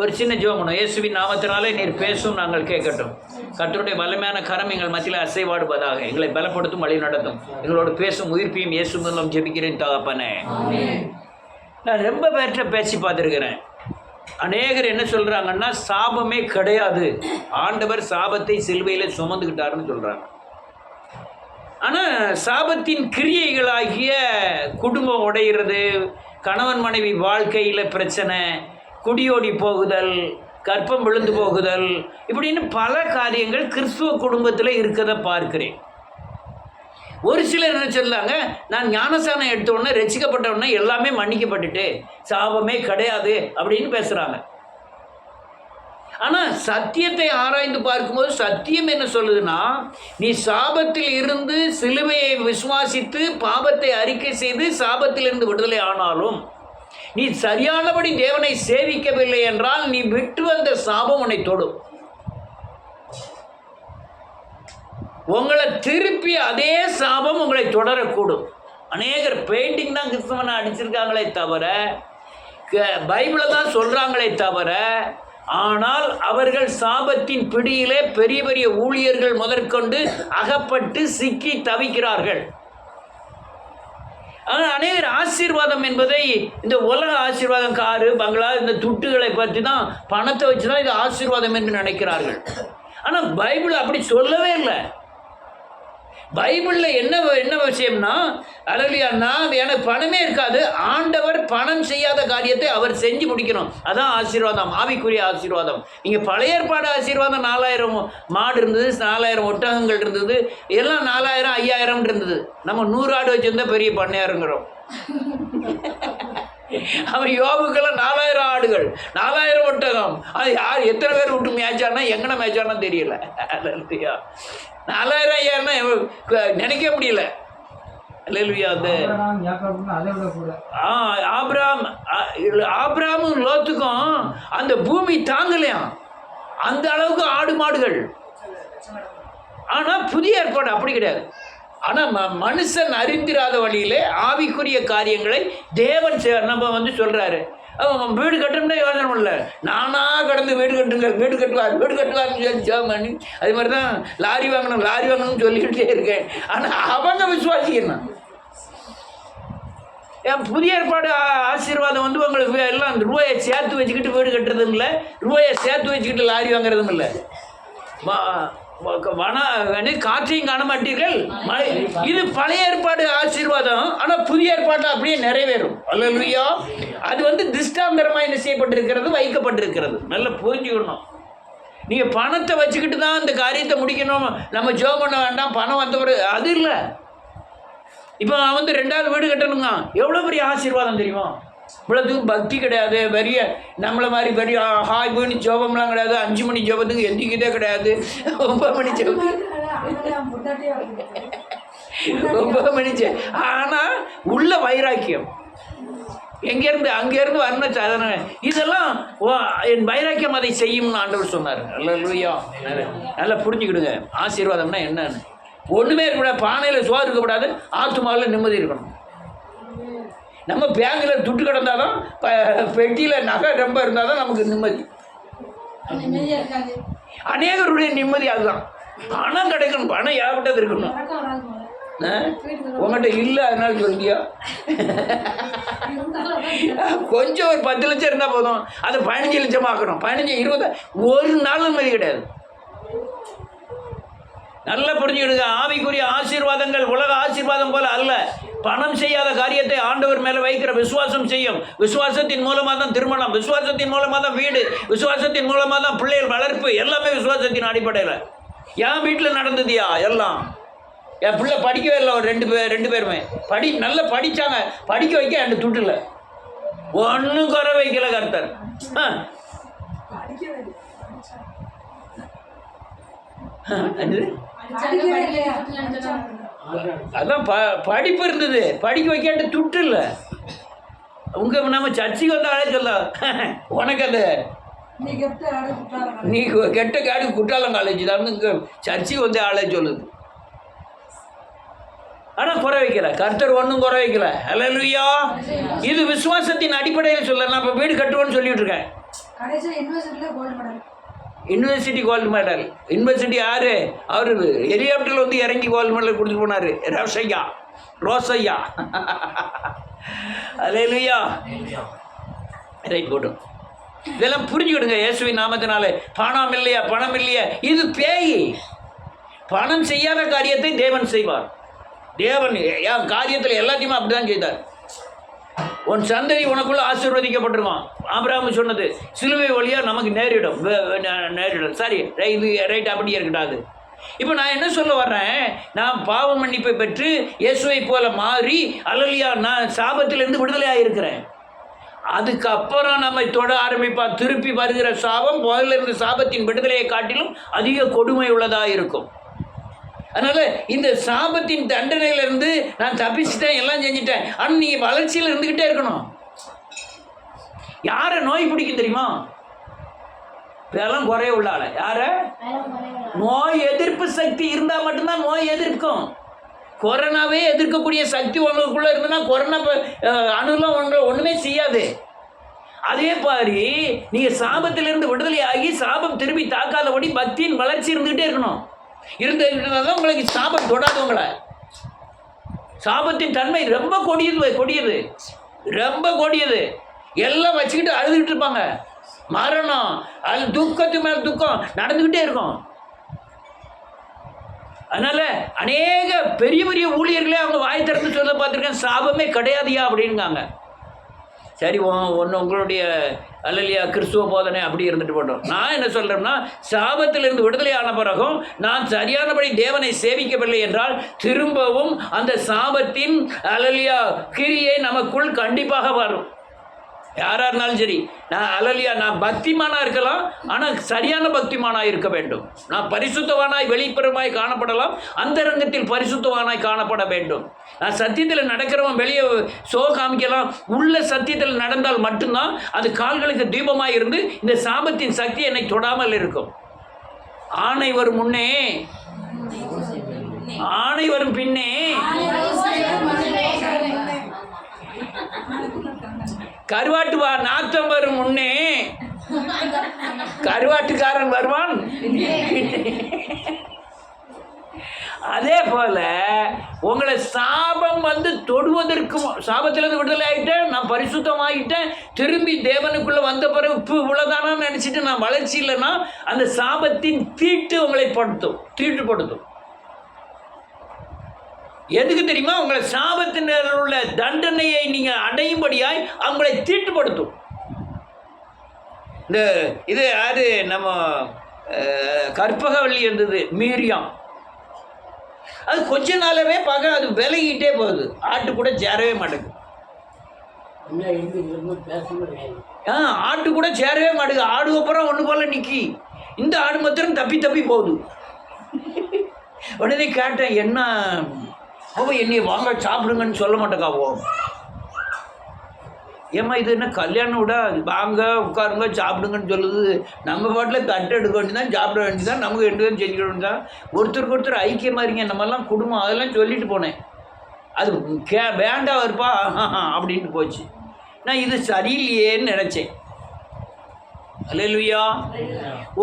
ஒரு சின்ன ஜெபம். இயேசுவின் நாமத்தினாலே நீர் பேசும், நாங்கள் கேட்கட்டும். கர்த்தருடைய வல்லமையான கரம் எங்கள் மத்தியில் அசைவாடுவதாக. எங்களை பலப்படுத்தும், வழி நடத்தும். எங்களோட பேசும், உயிர்ப்பையும் இயேசு மூலம் ஜெபிக்கிறேன் தகப்பனே. நான் ரொம்ப பேர்கிட்ட பேசி பார்த்துருக்கிறேன். அநேகர் என்ன சொல்கிறாங்கன்னா, சாபமே கிடையாது, ஆண்டவர் சாபத்தை சிலுவையில் சுமந்துக்கிட்டாருன்னு சொல்கிறாங்க. ஆனால் சாபத்தின் கிரியைகளாகிய குடும்பம் உடைகிறது, கணவன் மனைவி வாழ்க்கையில் பிரச்சனை, குடியோடி போகுதல், கற்பம் விழுந்து போகுதல், இப்படின்னு பல காரியங்கள் கிறிஸ்துவ குடும்பத்தில் இருக்கிறத பார்க்கிறேன். ஒரு சிலர் என்ன சொல்லாங்க, நான் ஞானசானம் எடுத்தோடனே ரசிக்கப்பட்டவுடனே எல்லாமே மன்னிக்கப்பட்டுட்டு சாபமே கிடையாது அப்படின்னு பேசுகிறாங்க. ஆனால் சத்தியத்தை ஆராய்ந்து பார்க்கும்போது சத்தியம் என்ன சொல்லுதுன்னா, நீ சாபத்தில் இருந்து சிலுவையை விசுவாசித்து பாவத்தை அறிக்கை செய்து சாபத்திலிருந்து விடுதலை ஆனாலும் நீ சரியானபடி தேவனை சேவிக்கவில்லை என்றால் நீ விட்டு வந்த சாபம் உன்னை தொடும். உங்களை திருப்பி அதே சாபம் உங்களை தொடரக்கூடும். அநேகர் பெயிண்டிங் தான் கிறிஸ்தவனை அடிச்சிருக்காங்களே தவிர, பைபிளை தான் சொல்கிறாங்களே தவிர, ஆனால் அவர்கள் சாபத்தின் பிடியிலே பெரிய பெரிய ஊழியர்கள் முதற்கொண்டு அகப்பட்டு சிக்கி தவிக்கிறார்கள். ஆனால் அநேகர் ஆசீர்வாதம் என்பதை இந்த உலக ஆசீர்வாதம், காரு பங்களா, இந்த துட்டுகளை பற்றி தான், பணத்தை வச்சு தான் இது ஆசீர்வாதம் என்று நினைக்கிறார்கள். ஆனால் பைபிள் அப்படி சொல்லவே இல்லை. பைபிளில் என்ன விஷயம்னா, அல்லேலூயா, எனக்கு பணமே இருக்காது, ஆண்டவர் பணம் செய்யாத காரியத்தை அவர் செஞ்சு முடிக்கணும். அதான் ஆசீர்வாதம், ஆவிக்குரிய ஆசீர்வாதம். நீங்கள் பழைய ஏற்பாடு ஆசீர்வாதம் 4000 மாடு இருந்தது, 4000 ஒட்டகங்கள் இருந்தது, எல்லாம் 4000 5000 இருந்தது. நம்ம 100 ஆடு வச்சுருந்தா பெரிய பண்ணையாருங்கிறோம். அவன் யோபுக்கெல்லாம் 4000 ஆடுகள், 4000 ஒட்டகம். அது யார் எத்தனை பேர் விட்டு மேய்ச்சானா, எங்கன மேய்ச்சானா தெரியல. 4000 5000 நினைக்க முடியல. ஆபிரகாமும் லோத்துக்கும் அந்த பூமி தாங்கலையாம், அந்த அளவுக்கு ஆடு மாடுகள். ஆனால் புதிய ஏற்பாடு அப்படி கிடையாது. ஆனால் மனுஷன் அறிந்திராத வழியிலே ஆவிக்குரிய காரியங்களை தேவன் நம்ம சொல்கிறாரு. வீடு கட்டணும்னா யோசனை பண்ணல, நானாக கடந்து வீடு கட்டுவார்னு சொல்லி ஜெபம். அது மாதிரி தான் லாரி வாங்கணும்னு சொல்லிக்கிட்டே இருக்கேன். ஆனால் அவங்க விசுவாசிக்கணும். என் புதிய ஏற்பாடு ஆசீர்வாதம் உங்களுக்கு எல்லாம் ரூபாயை சேர்த்து வச்சுக்கிட்டு வீடு கட்டுறதும் இல்லை, ரூபாயை சேர்த்து வச்சுக்கிட்டு லாரி வாங்குறதும் இல்லை. காற்றையும் காண மாட்டீர்கள். இது பழைய ஏற்பாடு ஆசீர்வாதம். ஆனால் புதிய ஏற்பாட்டில் அப்படியே நிறைவேறும். அல்லேலூயா. அது திஷ்டாந்தரமாக என்ன செய்யப்பட்டிருக்கிறது, வைக்கப்பட்டிருக்கிறது. நல்லா புரிஞ்சுக்கணும். நீங்கள் பணத்தை வச்சுக்கிட்டு தான் இந்த காரியத்தை முடிக்கணும், நம்ம ஜெபம் பண்ண வேண்டாம், பணம் வந்தவர் அது இல்லை. இப்போ நான் 2வது வீடு கட்டணுங்க, எவ்வளோ பெரிய ஆசீர்வாதம் தெரியுமா? இவ்வளோத்துக்கு பக்தி கிடையாது, பெரிய நம்மளை மாதிரி பெரிய ஹாய் போய் ஜோபம்லாம் கிடையாது, 5 மணி ஜோபத்துக்கு எந்திக்கிட்டே கிடையாது, 9 மணி ஜோபம் 9 மணி. ஆனால் உள்ள வைராக்கியம் எங்கேருந்து அங்கேருந்து வரணும் சாதனை. இதெல்லாம் என் வைராக்கியம் அதை செய்யும்னு ஆண்டவர் சொன்னார். அல்லேலூயா. நல்லா புரிஞ்சுக்கிடுங்க ஆசீர்வாதம்னா என்னன்னு. ஒன்றுமே இருக்கக்கூடாது, பானையில் சோறு இருக்கக்கூடாது, ஆத்துமாவில் நிம்மதி இருக்கணும். நம்ம பேங்கில் துட்டு கிடந்தால் தான், பெட்டியில் நகை ரொம்ப இருந்தால் தான் நமக்கு நிம்மதி. அநேகருடைய நிம்மதி அதுதான். பணம் கிடைக்கணும், பணம் ஏகப்பட்டது இருக்கணும். உங்கள்கிட்ட இல்லை அதனால சொல்லியா, கொஞ்சம் ஒரு 10 லட்சம் இருந்தால் போதும், அதை 15 லட்சம் ஆக்கணும். 15 20 ஒரு நாள் நிம்மதி கிடையாது. நல்லா புரிஞ்சுக்கிடுங்க. ஆவிக்குரிய ஆசீர்வாதங்கள் உலக ஆசீர்வாதம் போல அல்ல. பணம் செய்யாத காரியத்தை ஆண்டவர் மேலே வைக்கிற விசுவாசம் செய்யும். விசுவாசத்தின் மூலமாக தான் திருமணம், விசுவாசத்தின் மூலமாக தான் வீடு, விசுவாசத்தின் மூலமாக தான் பிள்ளைகள் வளர்ப்பு, எல்லாமே விசுவாசத்தின் அடிப்படையில். என் வீட்டில் நடந்ததுயா எல்லாம். என் பிள்ளை படிக்கவே இல்லை, ஒரு 2 பேருமே நல்லா படித்தாங்க, படிக்க வைக்க அந்த துட்டில் ஒன்றும் குறை வைக்கல கர்த்தர். அதான் படிப்பு இருந்தது, படிக்க வைக்காட்டு துட்டு இல்லை. நம்ம சர்ச்சைக்கு வந்து ஆளே சொல்லலாம், உனக்கு அந்த நீ கெட்ட காடு குற்றாலம் காலேஜ் தான் சர்ச்சைக்கு வந்து ஆளே சொல்லுது. ஆனால் குறை வைக்கல கர்த்தர், ஒன்றும் குறை வைக்கல. அல்லேலூயா. இது விசுவாசத்தின் அடிப்படையில் சொல்ல. நான் இப்போ வீடு கட்டுவோன்னு சொல்லிட்டு இருக்கேன். University gold medal. யூனிவர்சிட்டி யாரு? அவர் ஹெலிகாப்டரில் வந்து இறங்கி கோல்டு மெடல் கொடுத்துட்டு போனார். ரோசையா அல்லேலூயா. ரைட் போட்டும். இதெல்லாம் புரிஞ்சுக்கிடுங்க. இயேசுவின் நாமத்தினாலே பணம் இல்லையா, பணம் இல்லையா, இது பேய். பணம் செய்யாத காரியத்தை தேவன் செய்வார். தேவன் என் காரியத்தில் எல்லாத்தையுமே அப்படிதான் செய்தார். உன் சந்ததி உனக்குள்ள ஆசீர்வதிக்கப்பட்டிருக்கான். ஆபிரகாம் சொன்னது சிலுவை வழியாக நமக்கு நேரிடும். சரி, இது ரைட், அப்படியே இருக்கட்டாது. இப்போ நான் என்ன சொல்ல வர்றேன், நான் பாவ மன்னிப்பை பெற்று இயேசுவை போல மாறி அல்லேலூயா நான் சாபத்திலிருந்து விடுதலை ஆகியிருக்கிறேன். அதுக்கப்புறம் நம்மை தொட ஆரம்பிப்பா திருப்பி வருகிற சாபம் முதல்ல இருந்த சாபத்தின் விடுதலையை காட்டிலும் அதிக கொடுமை உள்ளதாக இருக்கும். அதனால் இந்த சாபத்தின் தண்டனையிலேருந்து நான் தப்பிச்சுட்டேன், எல்லாம் செஞ்சுட்டேன். ஆனால் நீங்கள் வளர்ச்சியில் இருந்துக்கிட்டே இருக்கணும். யாரை நோய் பிடிக்கும் தெரியுமா? இதெல்லாம் குறைய உள்ளால யார? நோய் எதிர்ப்பு சக்தி இருந்தால் மட்டும்தான் நோய் எதிர்க்கும். கொரோனாவே எதிர்க்கக்கூடிய சக்தி உங்களுக்குள்ளே இருந்ததுன்னா கொரோனா அணுலாம் உங்களை ஒன்றுமே செய்யாது. அதே மாதிரி நீங்கள் சாபத்திலிருந்து விடுதலை ஆகி சாபம் திரும்பி தாக்காதபடி பக்தியின் வளர்ச்சி இருந்துகிட்டே இருக்கணும். இருந்ததுதான் உங்களுக்கு சாபம் தொடாது. உங்களை சாபத்தின் தன்மை ரொம்ப கொடியது ரொம்ப கொடியது. எல்லாம் வச்சுக்கிட்டு அழுதுகிட்டு இருப்பாங்க. மரணம் அது துக்கத்து மேல் துக்கம் நடந்துக்கிட்டே இருக்கும். அதனால் அநேக பெரிய பெரிய ஊழியர்களே அவங்க வாய் திறந்து சொல்ல பார்த்துருக்கேன், சாபமே கிடையாதுயா அப்படின்காங்க. சரி, ஒன்று உங்களுடைய அல்லேலூயா கிறிஸ்துவ போதனை அப்படி இருந்துட்டு போட்டோம். நான் என்ன சொல்கிறேன்னா, சாபத்திலிருந்து விடுதலை ஆன பிறகும் நான் சரியானபடி தேவனை சேவிக்கவில்லை என்றால் திரும்பவும் அந்த சாபத்தின் அல்லேலூயா கிரியை நமக்குள் கண்டிப்பாக வரும். யாராக இருந்தாலும் சரி. நான் அல்லேலூயா நான் பக்திமானாக இருக்கலாம், ஆனால் சரியான பக்திமானாக இருக்க வேண்டும். நான் பரிசுத்தவானாய் வெளிப்புறமாய் காணப்படலாம், அந்தரங்கத்தில் பரிசுத்தவானாய் காணப்பட வேண்டும். நான் சத்தியத்தில் நடக்கிறவன் வெளியே காமிக்கலாம், உள்ள சத்தியத்தில் நடந்தால் மட்டும்தான் அது கால்களுக்கு தீபமாக இருந்து இந்த சாபத்தின் சக்தி என்னை தொடாமல் இருக்கும். ஆணை வரும் முன்னே ஆணை வரும் பின்னே கருவாட்டு நாத்தம் வரும் முன்னே கருவாட்டுக்காரன் வருவான். அதே போல உங்களை சாபம் வந்து தொடுவதற்கும், சாபத்திலிருந்து விடுதலை ஆகிட்டேன், நான் பரிசுத்தமாகிட்டேன், திரும்பி தேவனுக்குள்ளே வந்த பிறகு இவ்வளோதானான்னு நினச்சிட்டு நான் வளர்ச்சி இல்லைன்னா அந்த சாபத்தின் தீட்டு உங்களை தீட்டுப்படுத்தும். எதுக்கு தெரியுமா? உங்களை சாபத்தினர் உள்ள தண்டனையை நீங்கள் அடையும்படியாய் அவங்களை தீட்டுப்படுத்தும். இது அது நம்ம கற்பகவள்ளி இருந்தது மீரியம், அது கொஞ்ச நாளவே பார்க்க அது விலகிட்டே போகுது. ஆட்டு கூட சேரவே மாட்டேங்குது. ஆட்டு கூட சேரவே மாட்டேங்குது. ஆடு அப்புறம் ஒன்று போல நிற்கி, இந்த ஆடு மாத்திரம் தப்பி போகுது. உடனே கேட்டேன், என்ன அவ என்னைய வாங்க சாப்பிடுங்கன்னு சொல்ல மாட்டேக்காவோ? ஏம்மா இது என்ன கல்யாணம் விட வாங்க உட்காருங்க சாப்பிடுங்கன்னு சொல்லுது. நம்ம பாட்டில் தட்டு எடுக்க வேண்டியதான், சாப்பிட வேண்டியதான், நமக்கு ரெண்டு பேரும் செஞ்சுக்க வேண்டியதான். ஒருத்தருக்கு ஒருத்தர் ஐக்கியமாக இருங்க, நம்மெல்லாம் குடும்பம், அதெல்லாம் சொல்லிட்டு போனேன். அது வேண்டாம் இருப்பா அப்படின்ட்டு போச்சு. நான் இது சரியில்லையேன்னு நினச்சேன். அல்லேலூயா.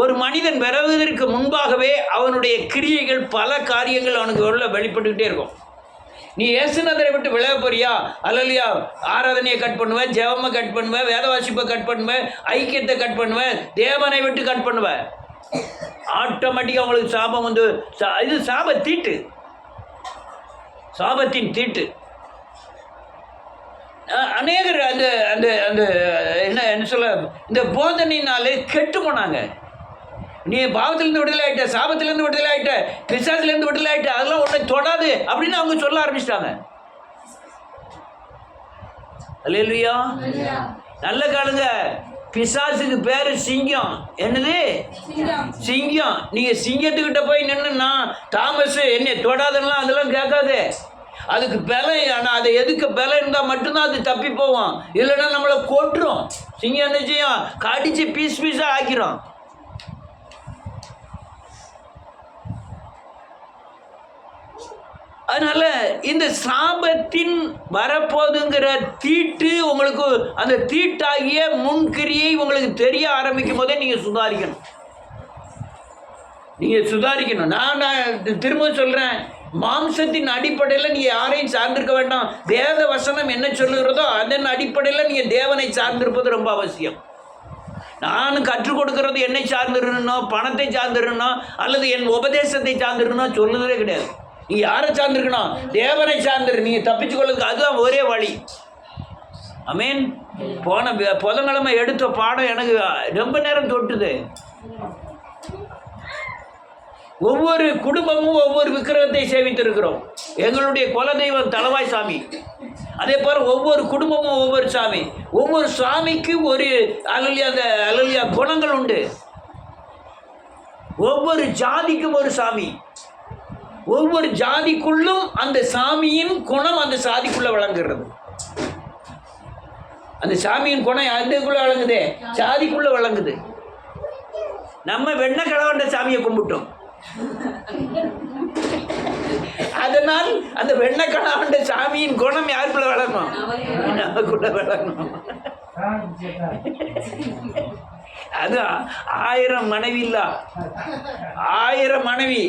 ஒரு மனிதன் பிறகுவதற்கு முன்பாகவே அவனுடைய கிரியைகள் பல காரியங்கள் அவனுக்கு உள்ள வெளிப்பட்டுக்கிட்டே இருக்கும். நீ இயேசுநாதரை விட்டு விலக போறியா? அல்லேலூயா. ஆராதனையை கட் பண்ணுவேன், ஜெபமை கட் பண்ணுவேன், வேத வாசிப்பை கட் பண்ணுவேன், ஐக்கியத்தை கட் பண்ணுவேன், தேவனை விட்டு கட் பண்ணுவேன். ஆட்டோமேட்டிக்காக உங்களுக்கு சாபம் வந்து இது தீட்டு, சாபத்தின் தீட்டு. அநேகர் அந்த அந்த அந்த என்ன சொல்ல, இந்த போதனையினாலே கெட்டு போனாங்க. நீ பாவத்திலேருந்து விடுதலை ஆகிட்ட, சாபத்திலேருந்து விடுதலை ஆகிட்ட, பிசாசிலேருந்து விடுதலை ஆகிட்ட, அதெல்லாம் உன்னை தொடாது அப்படின்னு அவங்க சொல்ல ஆரம்பிச்சிட்டாங்க. அல்லேலூயா. நல்ல காலுங்க. பிசாசுக்கு பேரு சிங்கம். என்னது? சிங்கம். நீங்க சிங்கத்துக்கிட்ட போய் நின்னுன்னா தாமஸ் என்னை தொடாதுன்னா அதெல்லாம் கேட்காது. அதுக்கு பலம், ஆனால் அதை எதுக்கு பலம் இருந்தால் மட்டும்தான் அது தப்பி போவோம். இல்லைன்னா நம்மளை கொட்டுரும். சிங்கம் என்ன செய்யும்? கடிச்சு பீஸாக ஆக்கிரும். அதனால இந்த சாபத்தின் வரப்போதுங்கிற தீட்டு உங்களுக்கு, அந்த தீட்டாகிய முன்கிரியை உங்களுக்கு தெரிய ஆரம்பிக்கும் போதே நீங்கள் சுதாரிக்கணும். நான் திரும்ப சொல்கிறேன், மாம்சத்தின் அடிப்படையில் நீங்கள் யாரையும் சார்ந்திருக்க வேண்டாம். வேத வசனம் என்ன சொல்லுகிறதோ அதன் அடிப்படையில் நீங்கள் தேவனை சார்ந்திருப்பது ரொம்ப அவசியம். நான் கற்றுக் கொடுக்கறது என்னை சார்ந்திருக்கணும், பணத்தை சார்ந்திருக்கணும், அல்லது என் உபதேசத்தை சார்ந்திருக்கணும் சொல்லுறதே கிடையாது. நீ யாரை சார்ந்திருக்கணும்? தேவனை சார்ந்திரு. நீங்கள் தப்பிச்சு கொள்ளுறதுக்கு அதுதான் ஒரே வழி. ஆமென். போன புதன்கிழமை எடுத்த பாடம் எனக்கு ரொம்ப நேரம் தொட்டுது. ஒவ்வொரு குடும்பமும் ஒவ்வொரு விக்கிரகத்தை சேவித்திருக்கிறோம். எங்களுடைய குலதெய்வம் தளவாய் சாமி. அதே போல் ஒவ்வொரு குடும்பமும் ஒவ்வொரு சாமி, ஒவ்வொரு சாமிக்கு ஒரு அலலியா குணங்கள் உண்டு. ஒவ்வொரு ஜாதிக்கும் ஒரு சாமி, ஒவ்வொரு ஜாதிக்குள்ளும் அந்த சாமியின் குணம் அந்த சாதிக்குள்ள வழங்குகிறது. அந்த சாமியின் குணம் அதுக்குள்ள வழங்குதே, சாதிக்குள்ள வழங்குது. நம்ம வெண்ண கலவண்ட சாமியை கும்பிட்டோம். அதனால் அந்த வெண்ண கலவண்ட சாமியின் குணம் யாருக்குள்ள வழங்கும்? நமக்குள்ள வழங்கும். அது 1000 மனைவி இல்ல, 1000 மனைவி.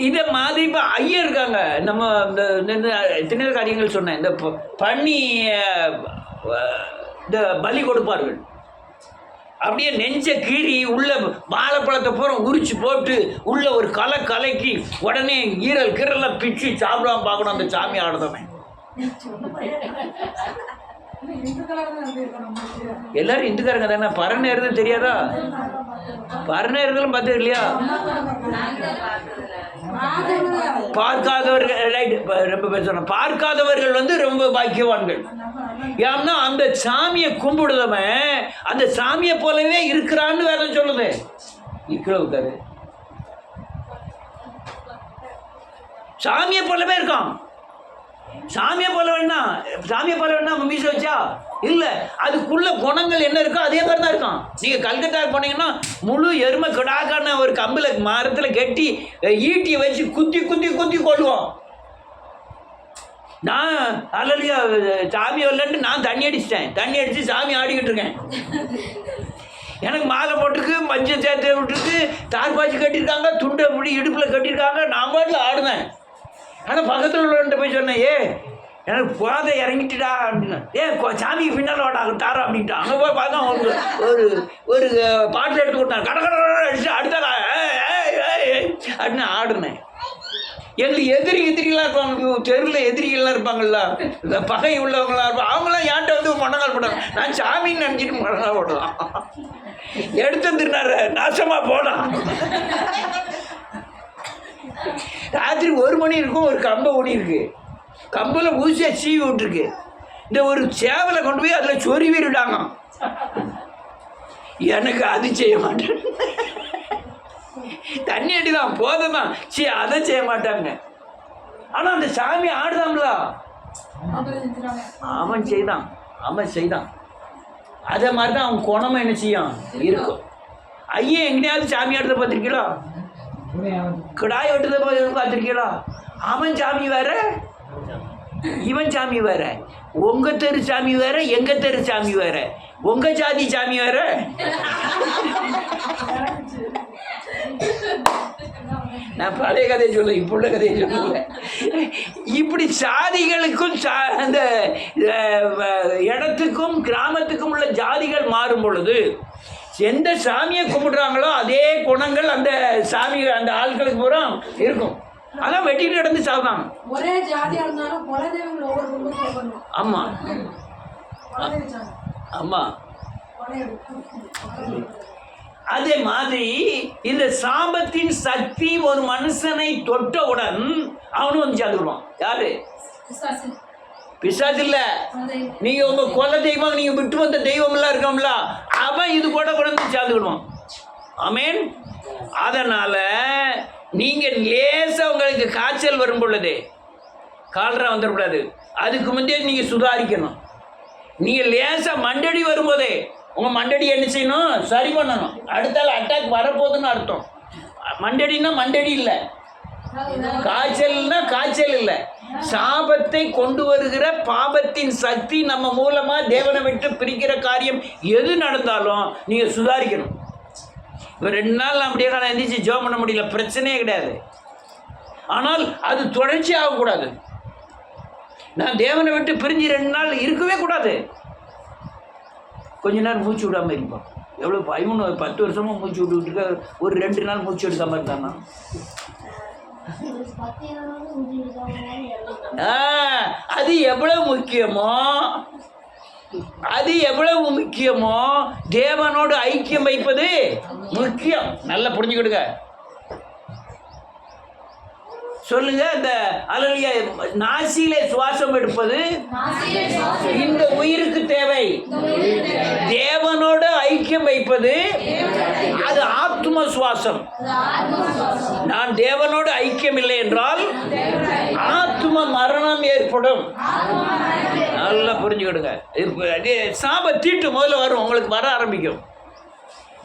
இதை மாதிரி இப்போ ஐயர் இருக்காங்க. நம்ம இந்த எத்தனையோ காரியங்கள் சொன்னேன். இந்த பண்ணி இந்த பலி கொடுப்பார்கள். அப்படியே நெஞ்ச கீறி உள்ள வாழைப்பழத்தை பூரா உரிச்சு போட்டு உள்ள ஒரு கலக்கி உடனே ஈரல் கீரலாம் பிச்சு சாப்பிடாம பார்க்கணும் அந்த சாமி ஆடுதவன். எல்லாரும் இந்துக்காரங்க தானே. பரணேறது தெரியாதா? பரணேறதும் பார்த்தது இல்லையா? பார்க்காதவர்கள், ரைட், ரொம்ப பேர் சொன்ன பார்க்காதவர்கள் ரொம்ப பாக்கியவான்கள். ஏன்னா அந்த சாமியை கும்பிடுதவன் அந்த சாமியை போலவே இருக்கிறான்னு வேற சொல்லுது. இவ்வளவுக்காரு சாமியை போலவே இருக்கான். சாமியை போல வேணா மீச வச்சா இல்லை, அதுக்குள்ள குணங்கள் என்ன இருக்கோ அதே மாதிரி தான் இருக்கான். நீங்கள் கல்கத்தா போனீங்கன்னா முழு எருமை கிடாக்கான ஒரு கம்பில் மரத்தில் கட்டி ஈட்டியை வச்சு குத்தி குத்தி குத்தி கொள்ளுவோம். நான் அலலியா சாமி வரலன்ட்டு நான் தண்ணி அடித்து சாமி ஆடிக்கிட்டு இருக்கேன். எனக்கு மாலை போட்டுருக்கு, மஞ்சள் சேர்த்து விட்டுருக்கு, தார்பாச்சி கட்டியிருக்காங்க, துண்டை இப்படி இடுப்பில் கட்டியிருக்காங்க. நான் பாட்டில் ஆடுனேன். ஆனால் பக்கத்தில் உள்ளவன்ட்ட போய் சொன்னேன், எனக்கு போதை இறங்கிட்டுடா அப்படின்னா, சாமிக்கு பின்னால் வாடா தாரா அப்படின்ட்டு. அங்கே போய் பார்த்தா ஒரு ஒரு பாட்டில் எடுத்து கொடுத்தாங்க. கடற்கரை அடிச்சு அடுத்தா அப்படின்னு ஆடுனேன். எங்களுக்கு எதிரிகளாக இருப்பாங்க, தெருவில் எதிரிகள்லாம் இருப்பாங்கள்ல, இந்த பகை உள்ளவங்களாம் இருப்பாங்க. அவங்களாம் ஏன்ட்ட மொன்னங்கால் போட்டாங்க. நான் சாமின்னு நினச்சிட்டு மொன்னங்கால் போடலாம். எடுத்து திருநாரு நாசமாக போடான். ராத்திரி 1 மணி இருக்கும், ஒரு கம்பை ஊனி இருக்கு, கம்பில் ஊசியாக சீவி விட்டுருக்கு. இந்த ஒரு சேவலை கொண்டு போய் அதில் சொருவி விடாங்க. எனக்கு அது செய்ய மாட்டேன். தண்ணி அடிதான் போதான், அதை செய்ய மாட்டாங்க. ஆனால் அந்த சாமி ஆடுதாம்ல, அவன் செய்தான். அதே மாதிரி தான் அவன் குணமும் என்ன செய்யும் இருக்கும். ஐயன் எங்கேயாவது சாமி ஆடுறத பார்த்துருக்கீங்களா? கிடாய் வெட்டுறத பார்த்துருக்கீங்களா? அவன் சாமி வேற, இவன் சாமி வேற. உங்க தெரு சாமி வேற, எங்க தெரு சாமி வேற, உங்க ஜாதி சாமி வேற. நான் பழைய கதையை சொல்ல, இப்போ உள்ள கதையை சொல்லல. இப்படி சாதிகளுக்கும் அந்த இடத்துக்கும் கிராமத்துக்கும் உள்ள ஜாதிகள் மாறும் பொழுது எந்த சாமியை கும்பிடுறாங்களோ அதே குணங்கள் அந்த சாமி அந்த ஆட்களுக்கு பூரா இருக்கும். அதான் வெட்டிட்டு நடந்து சாப்பிடாங்க. ஒரே ஜாதியா இருந்தாலும் குலதெய்வங்கள் ஒவ்வொரு குடும்பத்துக்கும் வரணும். ஆமா ஆமா. அதே மாதிரி இந்த சாபத்தின் சக்தி ஒரு மனுஷனை தொட்டவுடன் அவனும் வந்து சேர்ந்துருவான். யாரு? பிசாசு இல்ல. நீங்க உங்க குல தெய்வம், நீங்க விட்டு வந்த தெய்வம் எல்லாம் இருக்கோம்ல, அவன் இது கூட வந்து சேர்ந்துக்கிடுவான். ஆமேன். அதனால நீங்க லேசா உங்களுக்கு காய்ச்சல் வரும் பொழுது கால்ரா வந்துடக்கூடாது. அதுக்கு முந்தைய நீங்க சுதாரிக்கணும். நீங்க லேசா மண்டடி வரும்போதே உங்கள் மண்டடி என்ன செய்யணும்? சரி பண்ணணும். அடுத்தால அட்டாக் வரப்போகுதுன்னு அர்த்தம். மண்டடின்னா மண்டடி இல்லை, காய்ச்சல்னா காய்ச்சல் இல்லை. சாபத்தை கொண்டு வருகிற பாபத்தின் சக்தி நம்ம மூலமாக தேவனை விட்டு பிரிக்கிற காரியம் எது நடந்தாலும் நீங்கள் சுதாரிக்கணும். இப்போ 2 நாள் அப்படியே நான் எந்திரிச்சு ஜெபம் பண்ண முடியல, பிரச்சனையே கிடையாது. ஆனால் அது தொடர்ச்சி ஆகக்கூடாது. நான் தேவனை விட்டு பிரிஞ்சு 2 நாள் இருக்கவே கூடாது. கொஞ்ச நேரம் மூச்சு விடாமல் இருப்பான். எவ்வளோ 10 வருஷமாக மூச்சு விட்டுக்கிட்டு ஒரு 2 நாள் மூச்சு எடுக்காமல் இருந்தானா? அது எவ்வளவு முக்கியமோ தேவனோடு ஐக்கியம் வைப்பது முக்கியம். நல்லா புரிஞ்சுக்கிடுங்க. சொல்லுங்க. இந்த அல்லேலூயா, நாசியிலே சுவாசம் எடுப்பது இந்த உயிருக்கு தேவை. தேவனோடு ஐக்கியம் வைப்பது அது ஆத்ம சுவாசம். நான் தேவனோடு ஐக்கியம் இல்லை என்றால் ஆத்ம மரணம் ஏற்படும். நல்லா புரிஞ்சுக்கிடுங்க. சாப தீட்டு முதல்ல வரும், உங்களுக்கு வர ஆரம்பிக்கும்.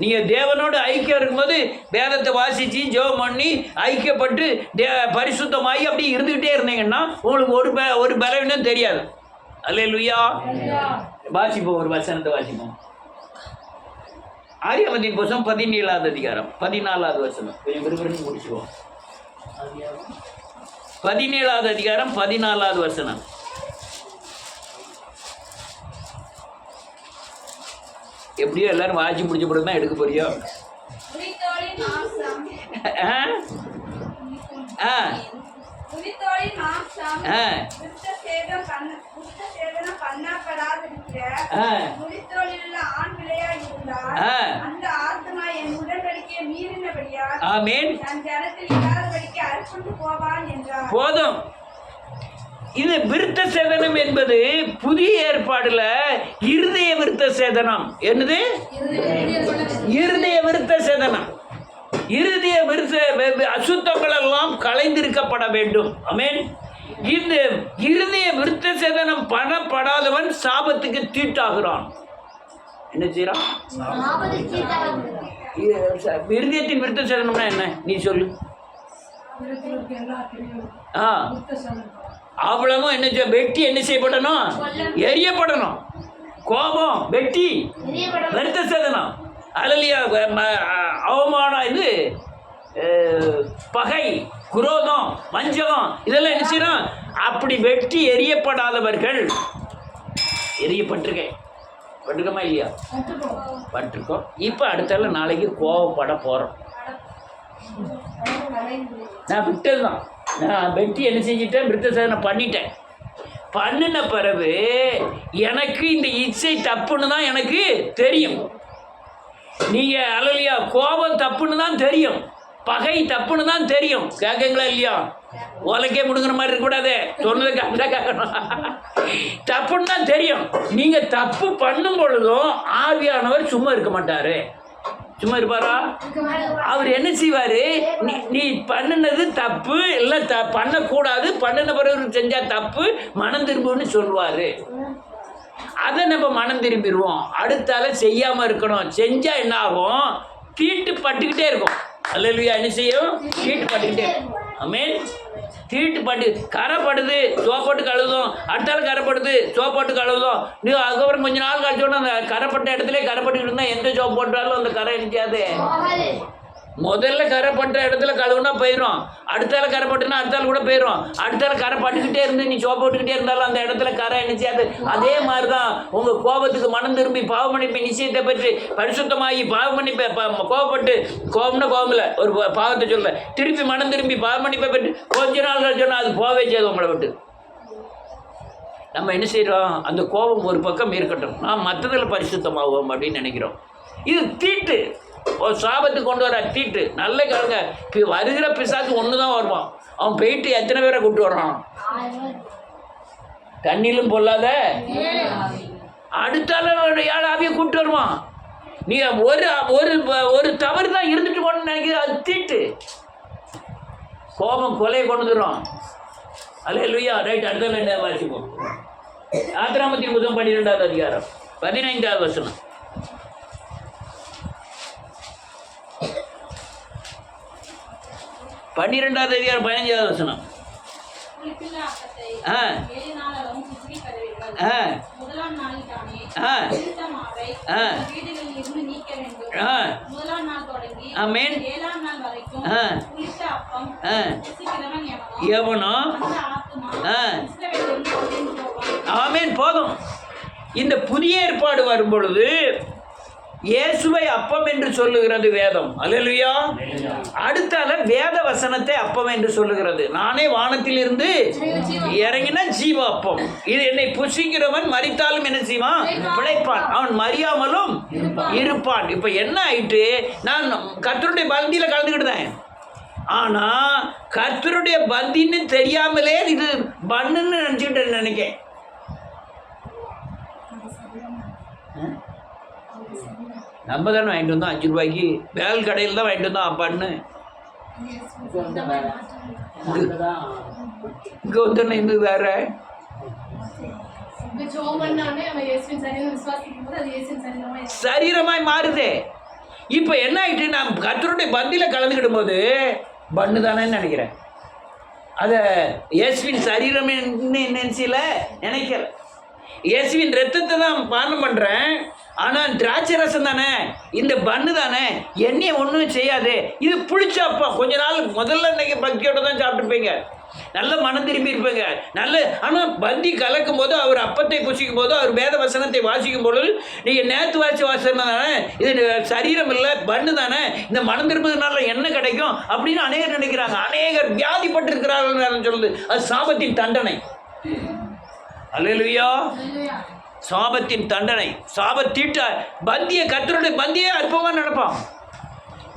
நீங்கள் தேவனோடு ஐக்கியம் இருக்கும்போது வேதத்தை வாசித்து ஜெபம் பண்ணி ஐக்கியப்பட்டு பரிசுத்தமாகி அப்படி இருந்துக்கிட்டே இருந்தீங்கன்னா உங்களுக்கு ஒரு பலவீனம் தெரியாது. அல்லேலூயா. வாசிப்போம், ஒரு வசனத்தை வாசிப்போம். ஆதியாகமத்தின் புத்தகம் 17வது அதிகாரம் 14வது வசனம். கொஞ்சம் விறுவிறுன்னு முடிச்சுக்குவோம். 17வது அதிகாரம் 14வது வசனம். எப்படியோ எல்லாரும் வாசி முடிச்ச பிறகு தான் எடுக்க போறியோ? போதும். இது விருத்த சேதனம் என்பது புதிய ஏற்பாடுல இருதய விருத்த சேதனம். என்னது? இருதய விருத்த சேதனம். இருதய விருத்த அசுத்தங்கள் எல்லாம் களைந்திருக்கப்பட வேண்டும். ஆமென். இந்த இருதய விருத்த சேதனம் பண்ணப்படாதவன் சாபத்துக்கு தீட்டாகிறான். என்ன செய்யறான்? இருதயத்தின் விருத்த சேதனம்னா என்ன? நீ சொல்லு. அவ்வளவும் என்ன வெட்டி என்ன செய்யப்படணும்? எரியப்படணும். கோபம் வெட்டி விருத்த சேதனம். அல்லேலூயா. அவமானம், இது பகை, குரோதம், வஞ்சகம், இதெல்லாம் என்ன செய்யணும்? அப்படி வெட்டி எரியப்படாதவர்கள். எரியப்பட்டிருக்கேன், பட்டிருக்கோமா இல்லையா? பட்டிருக்கோம். இப்போ அடுத்தால நாளைக்கு கோவப்பட போகிறோம். நான் விட்டது தான். நான் வெட்டி என்ன செஞ்சிட்டேன்? விருத்த சேதனம் பண்ணிட்டேன். பண்ணின பிறகு எனக்கு இந்த இச்சை தப்புன்னு தான் எனக்கு தெரியும். நீங்கள் அல்லேலூயா, கோபம் தப்புன்னு தான் தெரியும், பகை தப்புன்னு தான் தெரியும். கேட்குங்களா இல்லையா? உலக்கே முடுங்கிற மாதிரி இருக்கக்கூடாது. சொன்னது கரெக்டாக கேட்கணும். தப்புன்னு தான் தெரியும். நீங்கள் தப்பு பண்ணும் பொழுதும் ஆவியானவர் சும்மா இருக்க மாட்டார். சும்மா இருப்பாரா? அவர் என்ன செய்வார்? நீ பண்ணினது தப்பு இல்லை, பண்ணக்கூடாது, பண்ணின பிறகு செஞ்சால் தப்பு, மனம் திரும்புன்னு சொல்லுவார். அதை நம்ம மனம் திரும்பிடுவோம். அடுத்தால செய்யாமல் இருக்கணும். செஞ்சால் என்ன ஆகும்? தீட்டு பட்டுக்கிட்டே இருக்கும். அல்லேலூயா. என்ன செய்யும்? தீட்டு பட்டுக்கிட்டே இருக்கும். ஆமென். தீட்டு பட்டு கரைப்படுது, சோப்பாட்டு கழுவுதும். அடுத்தால கரைப்படுது, சோப்பாட்டு கழுவுதும். நீ அதுக்கப்புறம் கொஞ்ச நாள் கழிச்சோன்னா அந்த கரைப்பட்ட இடத்துல கரைப்பட்டுக்கிட்டு இருந்தால் எந்த சோப்பு போட்டாலும் அந்த கரை நிற்காது. முதல்ல கரைப்பட்ட இடத்துல கழுவுனா போயிடும். அடுத்தால கரைப்பட்டுனா அடுத்தால கூட போயிடும். அடுத்தால கரை பட்டுக்கிட்டே இருந்து நீ சோப்பு போட்டுக்கிட்டே இருந்தாலும் அந்த இடத்துல கரை நிச்சயாது. அதே மாதிரி தான் உங்கள் கோபத்துக்கு மனம் திரும்பி பாவ மன்னிப்பு நிச்சயத்தை பெற்று பரிசுத்தமாகி பாவ மன்னிப்பை கோபப்பட்டு, கோபம்னா கோபமில்ல, ஒரு பாவத்தை சொல்ல, திருப்பி மனம் திரும்பி பாவ மன்னிப்பை பெற்று கொஞ்ச நாள் கழிச்சோன்னா அது போகவே செய்யாது உங்களை விட்டு. நம்ம என்ன செய்கிறோம்? அந்த கோபம் ஒரு பக்கம் இருக்கட்டும், நான் மற்றதில் பரிசுத்தமாகும் அப்படின்னு நினைக்கிறோம். இது தீட்டு. ஒரு சாபத்துக்கு கொண்டு வர தீட்டு. நல்ல கேளுங்க. வருகிற பிசாசு ஒன்று தான் வருவான். அவன் போயிட்டு எத்தனை பேரை கூப்பிட்டு வர்றான்? தண்ணிலும் பொல்லாத அடுத்தால 7 ஆவியை கூப்பிட்டு வருவான். நீ ஒரு தவறு தான் இருந்துட்டு போகணும்னு நினைக்கிற, அது தீட்டு. கோபம் கொலையை கொண்டு வந்துடும். அல்லேலூயா. ரைட். அடுத்தால என்ன வாசிப்போம்? ஆதியாகமத்தின் புத்தகம் 12வது அதிகாரம் 15வது வசனம். 12வது அதிகாரம் 15வது வசனம். ஆ ஆ ஆ ஆ ஆமென். எவனோ ஆமென். போதும். இந்த புதிய ஏற்பாடு வரும் பொழுது இயேசுவை அப்பம் என்று சொல்லுகிறது வேதம். அல்லேலூயா. அடுத்தால வேத வசனத்தை அப்பம் என்று சொல்லுகிறது. நானே வானத்திலிருந்து இறங்கின ஜீவ அப்பம். இது என்னை புசிக்கிறவன் மரித்தாலும் என்ன செய்வான்? பிழைப்பான். அவன் மறியாமலும் இருப்பான். இப்ப என்ன ஆயிட்டு, நான் கர்த்தருடைய பந்தியில கலந்துக்கிட்டேன். ஆனா கர்த்தருடைய பந்தின்னு தெரியாமலே இது பண்ணுன்னு நினைச்சுக்கிட்டேன். நினைக்கிறேன் நம்ம தானே வாங்கிட்டு வந்தோம் 5 ரூபாய்க்கு. வேல் கடையில் தான் வாங்கிட்டு வந்தோம் பண்ணு. இங்கே வந்து இன்னும் வேற சரீரமாய் மாறுதே. இப்போ என்ன ஆயிட்டு, நான் கர்த்தருடைய பந்தியில் கலந்துக்கிடும் போது பண்ணு தானேன்னு நினைக்கிறேன். அதை இயேசுவின் சரீரம் நினைச்சில நினைக்கல. இயேசுவின் ரத்தத்தை தான் பானம் பண்ணுறேன். ஆனால் திராட்சை ரசம் தானே, இந்த பண்ணு தானே, என்னைய ஒன்றும் செய்யாது. இது புளிச்சப்பா கொஞ்ச நாள் முதல்ல இன்னைக்கு பக்தியோட தான் சாப்பிட்டுருப்பீங்க, நல்ல மனம் திரும்பி இருப்பீங்க, நல்ல. ஆனால் பந்தி கலக்கும் போது, அவர் அப்பத்தை புசிக்கும் போது, அவர் வேத வசனத்தை வாசிக்கும் பொழுது, நீங்கள் நேற்று வாசி வாசனம் தானே, இது சரீரம் இல்லை பண்ணு தானே, இந்த மனம் திரும்புறதுனால என்ன கிடைக்கும் அப்படின்னு அநேகர் நினைக்கிறாங்க. அநேகர் வியாதிப்பட்டிருக்கிறார்கள் சொல்லுது. அது சாபத்தின் தண்டனை. அல்லேலூயா. சாபத்தின் தண்டனை, சாபத்தீட்ட பந்திய கர்த்தருடைய பந்தியை அற்பமாக நடப்பான்,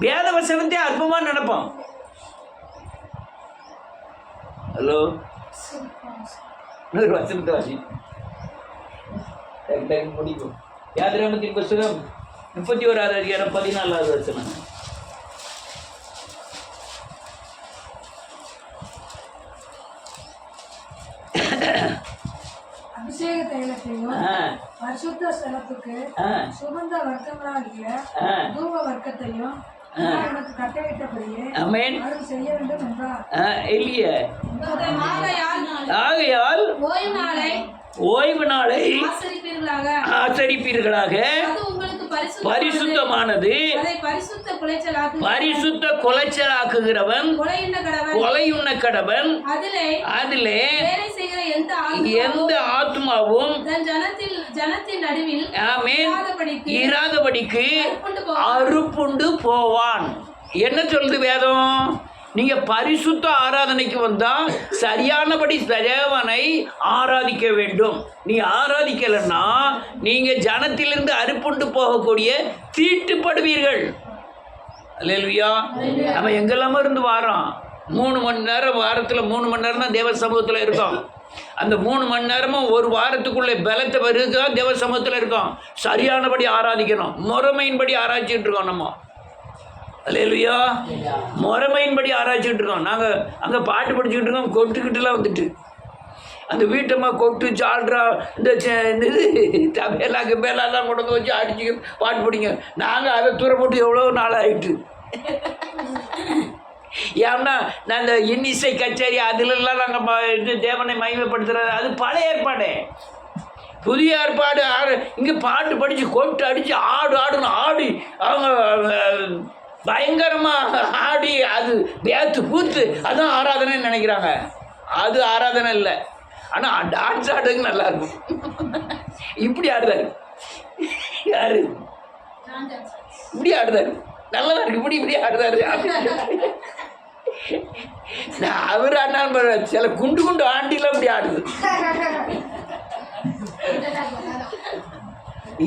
வேத வசனத்தை அற்பமாக நடப்பான். ஹலோ, ஒரு வசனத்தை வாசி முடிக்கும். யாத்திராகமத்தின் புத்தகம் 31வது அதிகாரம் 14வது வசனம். அபிஷேக தைலத்தையும் பரிசுத்த ஸ்தலத்துக்கு சுகந்த வர்க்கங்களாகிய தூப வர்க்கத்தையும் உனக்கு கட்டளையிட்டபடியே அருள் செய்ய வேண்டும் என்றார். ஆகையால் ஓய்வு நாளை ஆசரிப்பீர்களாக, பரிசுத்தமானது. பரிசுத்த குலைச்சலாக்குகிறவன் கொலையுண்ண கடவன். அதிலே எந்த ஆத்மாவும் ஜனத்தின் நடுவில் இராதபடிக்கு அறுப்புண்டு போவான். என்ன சொல்லுது வேதம்? நீங்க பரிசுத்த ஆராதனைக்கு வந்தா சரியானபடி தேவனை ஆராதிக்க வேண்டும். நீ ஆராதிக்கலைன்னா நீங்க ஜனத்திலிருந்து அறுப்புண்டு போகக்கூடிய தீட்டுப்படுவீர்கள். அல்லேலூயா. நம்ம எங்கெல்லாம இருந்து வாரோம். 3 மணி நேரம் வாரத்தில் 3 மணி நேரம் தான் தேவ சமூகத்தில் இருக்கோம். அந்த 3 மணி நேரமும் ஒரு வாரத்துக்குள்ளே பலத்தை வருதான் தேவ சமூகத்தில் இருக்கோம். சரியானபடி ஆராதிக்கணும். முறைமையின்படி ஆராய்ச்சிட்டு இருக்கோம். நம்ம அல்லேலூயா முறைமையின்படி ஆராய்ச்சிட்டு இருக்கோம். நாங்கள் அங்கே பாட்டு படிச்சுக்கிட்டு இருக்கோம். கொட்டுக்கிட்டுலாம் வந்துட்டு அந்த வீட்டம்மா கொட்டு ஜால்ரா இந்த இது தபேலாக்கு பேலாலாம் கொண்டு வந்து வச்சு அடிச்சு பாட்டு படிங்க. நாங்கள் அதை தூர போட்டு எவ்வளோ நாள் ஆகிட்டு. ஏன்னா நான் இந்த இன்னிசை கச்சேரி அதிலெல்லாம் நாங்கள் தேவனை மகிமைப்படுத்துறது அது பழைய ஏற்பாடு. புதிய ஏற்பாடு இங்கே பாட்டு படித்து கொட்டு அடித்து ஆடணும். ஆடி அவங்க பயங்கரமாக ஆடி அது வேத்து பூத்து அதான் ஆராதனைன்னு நினைக்கிறாங்க. அது ஆராதனை இல்லை. ஆனால் டான்ஸ் ஆடுறதுக்கு நல்லா இருக்கும். இப்படி ஆடுதாரு யாரு? இப்படி ஆடுதாரு, நல்லதா இருக்கு. இப்படி ஆடுதாரு. அவர் ஆடினா சில குண்டு குண்டு ஆண்டிலாம் இப்படி ஆடுது.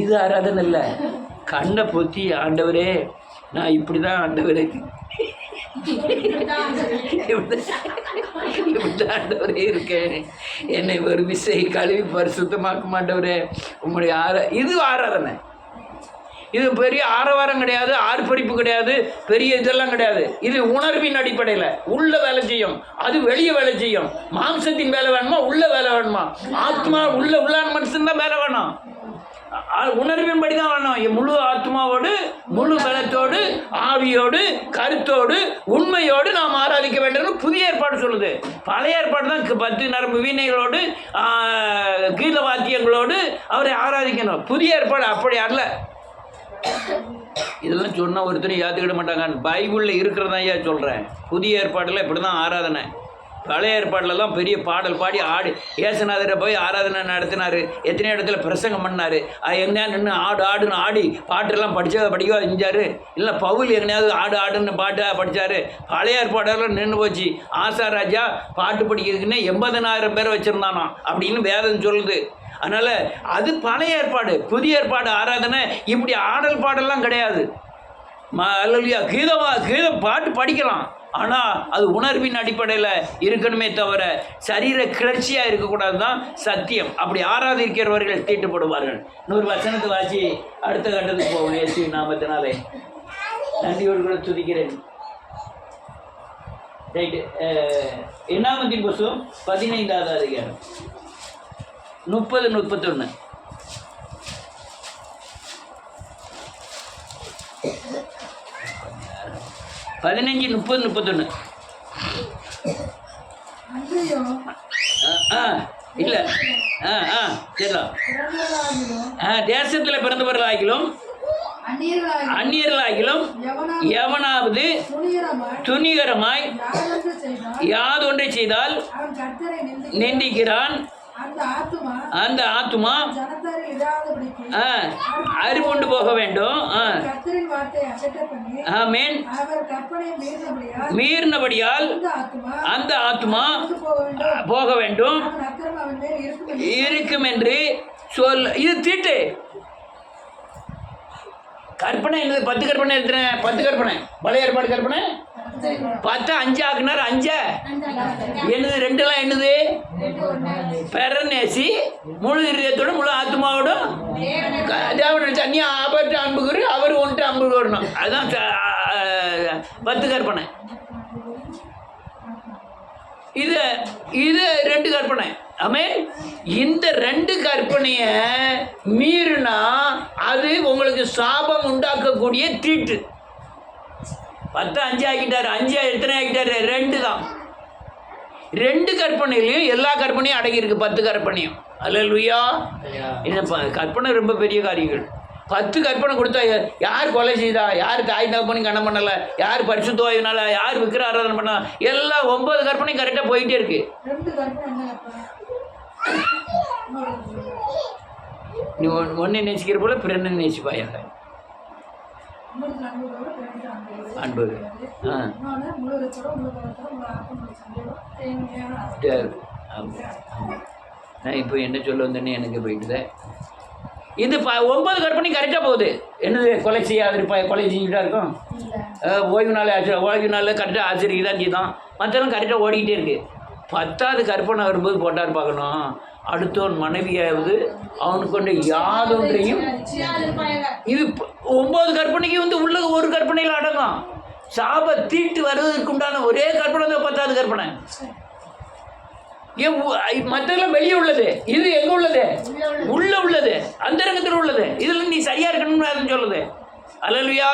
இது ஆராதனை இல்லை. கண்ணை பொத்தி ஆண்டவரே நான் இப்படி தான் ஆண்டவரே ஆண்டவரே இருக்கேன், என்னை ஒரு விசை கழுவி பரிசுத்தமாக்க மாட்டவரே உங்களுடைய இது ஆராதனை. இது பெரிய ஆரவாரம் கிடையாது, ஆர்ப்பரிப்பு கிடையாது, பெரிய இதெல்லாம் கிடையாது. இது உணர்வின் அடிப்படையில் உள்ள வேலை செய்யும், அது வெளியே வேலை செய்யும். மாம்சத்தின் வேலை வேணுமா, உள்ள வேலை வேணுமா? ஆத்மா உள்ளான மனுஷன் தான் வேலை வேணும். உணர்வின்படி தான் வாழணும். முழு ஆத்மாவோடு, முழு பலத்தோடு, ஆவியோடு, கருத்தோடு, உண்மையோடு நாம் ஆராதிக்க வேண்டும். புதிய ஏற்பாடு சொல்லுது. பழைய ஏற்பாடு தான் 10 நரம்பு வீணைகளோடு, கீத வாத்தியங்களோடு அவரை ஆராதிக்கணும். புதிய ஏற்பாடு அப்படி அல்ல. இதெல்லாம் சொன்னால் ஒருத்தரும் ஏற்றுக்கிட மாட்டாங்க. பைபிளில் இருக்கிறதா ஏன் சொல்கிறேன். புதிய ஏற்பாட்டில் இப்படி தான் ஆராதனை. பழைய ஏற்பாட்டிலலாம் பெரிய பாடல் பாடி ஆடு ஏசுநாதரை போய் ஆராதனை நடத்தினார். எத்தனை இடத்துல பிரசங்கம் பண்ணார். எங்கேயா நின்று ஆடுன்னு ஆடி பாட்டெல்லாம் படிக்க செஞ்சார். இல்லை பவுல் எங்கேயாவது ஆடுன்னு பாட்டு படித்தார். பழைய ஏற்பாடெல்லாம் நின்று போச்சு. ஆசாராஜா பாட்டு படிக்கிறதுக்குன்னு 80,000 பேர் வச்சுருந்தானோ அப்படின்னு வேதம் சொல்லுது. அதனால் அது பழைய ஏற்பாடு. புதிய ஏற்பாடு ஆராதனை இப்படி ஆடல் பாடலாம் கிடையாது. அல்லையா, கீதம் பாட்டு படிக்கலாம். ஆனால் அது உணர்வின் அடிப்படையில் இருக்கணுமே தவிர சரீர கிளர்ச்சியாக இருக்கக்கூடாது தான் சத்தியம். அப்படி ஆராதிக்கிறவர்கள் தீட்டுப்படுவார்கள். 100 வசனத்தை வாசி அடுத்த கட்டத்துக்கு போவோம். இயேசு நாமத்தினாலே நன்றியோடு கூட துதிக்கிறேன். ரைட்டு. என்னாமத்தின் புஸ்தகம் 15வது அதிகாரம் 30-31. பதினஞ்சு 30 31. இல்லை சரிலாம். தேசத்தில் பிறந்தவர்களாகிலும் அந்நியர்களாகிலும் எவனாவது துணிகரமாய் யாதொன்றை செய்தால் நிந்திக்கிறான். அந்த ஆத்துமா அறுப்புண்டு போக வேண்டும். ஆமென். மீறினபடியால் அந்த ஆத்துமா போக வேண்டும் இருக்கும் என்று சொல். இது தீட்டு. கற்பனை என்னது? 10 கற்பனை எடுத்துறேன். 10 கற்பனை பழைய ஏற்பாடு கற்பனை 10 5 ஆக்குனார். 5 என்னது? 2லாம் என்னது? பெறநேசி முழு இதயத்தோடு முழு ஆத்மாவோடும் தேவன் தண்ணியா அவர்கிட்ட அன்புக்குரு அவர் ஒன்ட்டு அன்பு வரணும். அதுதான் 10 கற்பனை. இது 2 கற்பனை. ஆமென். இந்த 2 கற்பனையை மீறினா அது உங்களுக்கு சாபம் உண்டாக்கக்கூடிய தீட்டு. 10 5 ஆக்கிட்டாரு. 5 எத்தனை ஆக்கிட்டாரு? 2 தான். 2 கற்பனையிலையும் எல்லா கற்பனையும் அடங்கியிருக்கு. 10 கற்பனையும். அல்லேலூயா. இந்த கற்பனை ரொம்ப பெரிய காரியங்கள். 10 கற்பனை கொடுத்தா யார் கொலை செய்தா, யார் தாய் தகப்பனையும் கண்ணம் பண்ணலை, யார் பரிசுத்தவாயினால, யார் விக்கிர ஆராதனை பண்ணா, எல்லாம் 9 கற்பனையும் கரெக்டாக போயிட்டே இருக்கு. நீ ஒன்றை நேசிக்கிற போல பிறனை நேசிப்பாயாக. அன்பு நான் இப்போ என்ன சொல்ல வந்தேன்னு எனக்கு போயிட்டுது. இது 9 கற்பனை கரெக்டாக போகுது. என்னது? கொலை செய்யாதிருப்பா, கொலை செஞ்சுட்டா இருக்கும். ஓய்வு நாளில் கரெக்டாக ஆச்சரிக்கை தான் செய்தான். மற்றெல்லாம் கரெக்டாக ஓடிக்கிட்டே இருக்குது. 10வது கற்பனை வரும்போது போட்டார் பார்க்கணும். அடுத்தவன் மனைவியாவது அவனுக்கு கொண்டு யாதொன்றையும். இது 9 கற்பனைக்கு உள்ள ஒரு கற்பனையில் அடங்கும். சாப தீட்டு வருவதற்கு உண்டான ஒரே கற்பனை தான் 10வது கற்பனை. மற்றெல்லாம் வெளியே உள்ளது. இது எங்க உள்ளது? உள்ளது, அந்தரங்கத்தில் உள்ளது. இதுல நீ சரியா இருக்கணும்னு சொல்லுது. அல்லேலூயா.